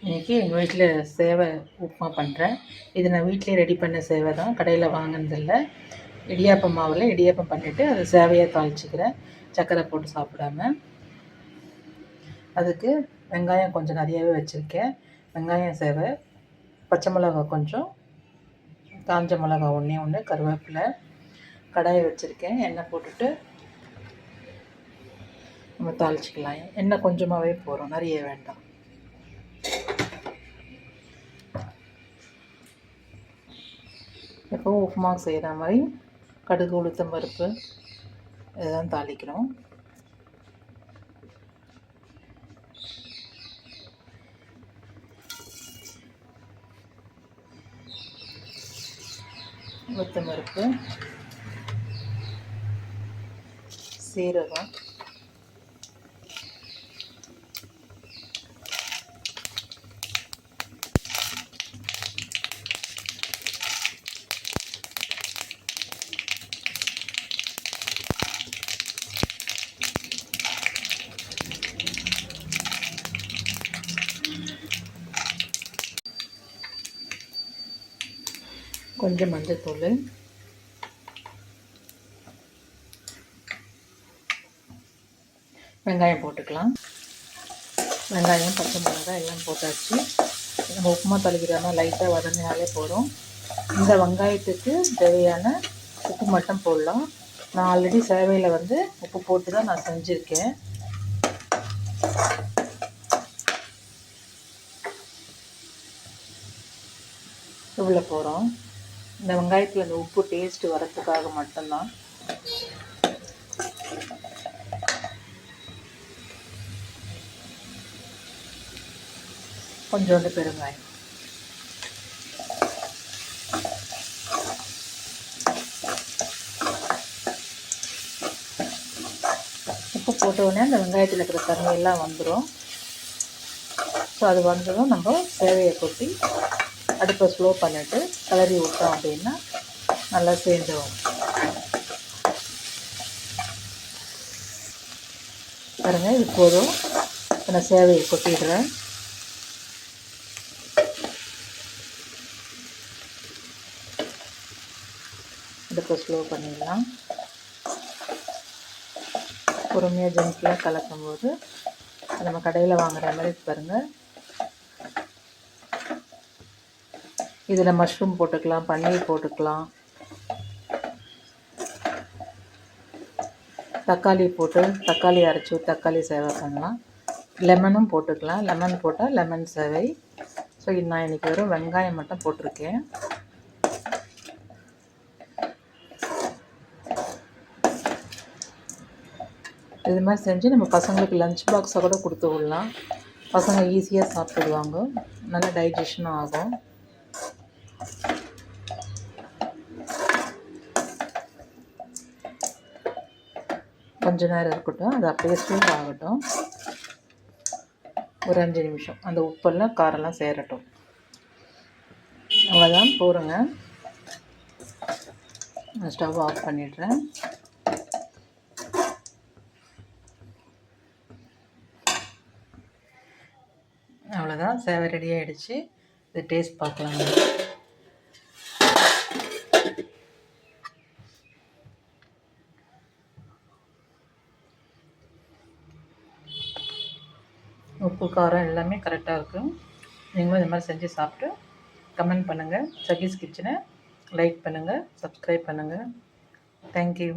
இன்றைக்கி எங்கள் வீட்டில் சேவை உப்புமா பண்ணுறேன். இது நான் வீட்டிலே ரெடி பண்ண சேவை தான், கடையில் வாங்கினதில்ல. இடியாப்பம் மாவில் இடியாப்பம் பண்ணிவிட்டு அதை சேவையாக தாளிச்சிக்கிறேன், சர்க்கரை போட்டு சாப்பிடாம. அதுக்கு வெங்காயம் கொஞ்சம் நிறையாவே வச்சுருக்கேன். வெங்காயம் சேவை, பச்சை மிளகா கொஞ்சம், காஞ்ச மிளகா ஒன்று, கருவேப்பிலை, கடாயை வச்சுருக்கேன். எண்ணெய் போட்டுட்டு நம்ம தாளிச்சிக்கலாம். எண்ணெய் கொஞ்சமாகவே போகிறோம், நிறைய வேண்டாம். எப்போவும் உப்புமா செய்கிற மாதிரி கடுகு, உளுத்தம் பருப்பு இதெல்லாம் தாளிக்கிறோம். உளுத்தம் பருப்பு, சீரகம், கொஞ்சம் மஞ்சள்தூள், வெங்காயம் போட்டுக்கலாம். வெங்காயம், பச்சை மிளகாய் எல்லாம் போட்டாச்சு. நம்ம உப்புமா தாளிக்கிறாமல் லைட்டாக வதங்கினாலே போதும். இந்த வெங்காயத்துக்கு தேவையான உப்பு மட்டும் போடலாம். நான் ஆல்ரெடி சேவையில் உப்பு போட்டு தான் நான் செஞ்சுருக்கேன். இவ்வளோ போகிறோம். இந்த வெங்காயத்தில் அந்த உப்பு டேஸ்ட்டு வரத்துக்காக மட்டும்தான். கொஞ்சோண்டு பெருங்காயம், உப்பு போட்ட உடனே அந்த வெங்காயத்தில் இருக்கிற தண்ணியெல்லாம் வந்துடும். ஸோ அது வந்ததும் நம்ம சேவையை கொட்டி அடுப்பை ஸ்லோ பண்ணிவிட்டு கிளறி விட்டோம் அப்படின்னா நல்லா சேர்ந்துடும். பாருங்கள், இது போதும். நான் சேவையை கொட்டிடுறேன். அடுப்பை ஸ்லோ பண்ணிடலாம். பொறுமையாக ஜென்டிலாக கலக்கும்போது நம்ம கடையில் வாங்குகிற மாதிரி பாருங்கள். இதில் மஷ்ரூம் போட்டுக்கலாம், பன்னீர் போட்டுக்கலாம், தக்காளி போட்டு தக்காளி அரைச்சி தக்காளி சேவை பண்ணலாம். லெமனும் போட்டுக்கலாம், லெமன் போட்டால் லெமன் சேவை. ஸோ நான் இன்றைக்கி வெறும் வெங்காயம் மட்டும் போட்டிருக்கேன். இது மாதிரி செஞ்சு நம்ம பசங்களுக்கு லஞ்ச் பாக்ஸை கூட கொடுத்து விடலாம். பசங்க ஈஸியாக சாப்பிடுவாங்க, நல்லா டைஜஷனும் ஆகும். கொஞ்ச நேரம் இருக்கட்டும், அது அப்படியே சூடு ஆகட்டும். ஒரு 5 நிமிஷம் அந்த உப்பெல்லாம் காரெல்லாம் சேரட்டும். அவ்வளோதான், போடுங்க. நான் ஸ்டவ் ஆஃப் பண்ணிடுறேன். அவ்வளோதான், சேவை ரெடி ஆகிடுச்சு. இது டேஸ்ட் பார்க்கலாங்க. உப்பு காரம் எல்லாமே கரெக்டாக இருக்கும். நீங்களும் இந்த மாதிரி செஞ்சு சாப்பிட்டு கமெண்ட் பண்ணுங்கள். சகீஸ் கிச்சனை லைக் பண்ணுங்கள், சப்ஸ்கிரைப் பண்ணுங்கள். தேங்க்யூ.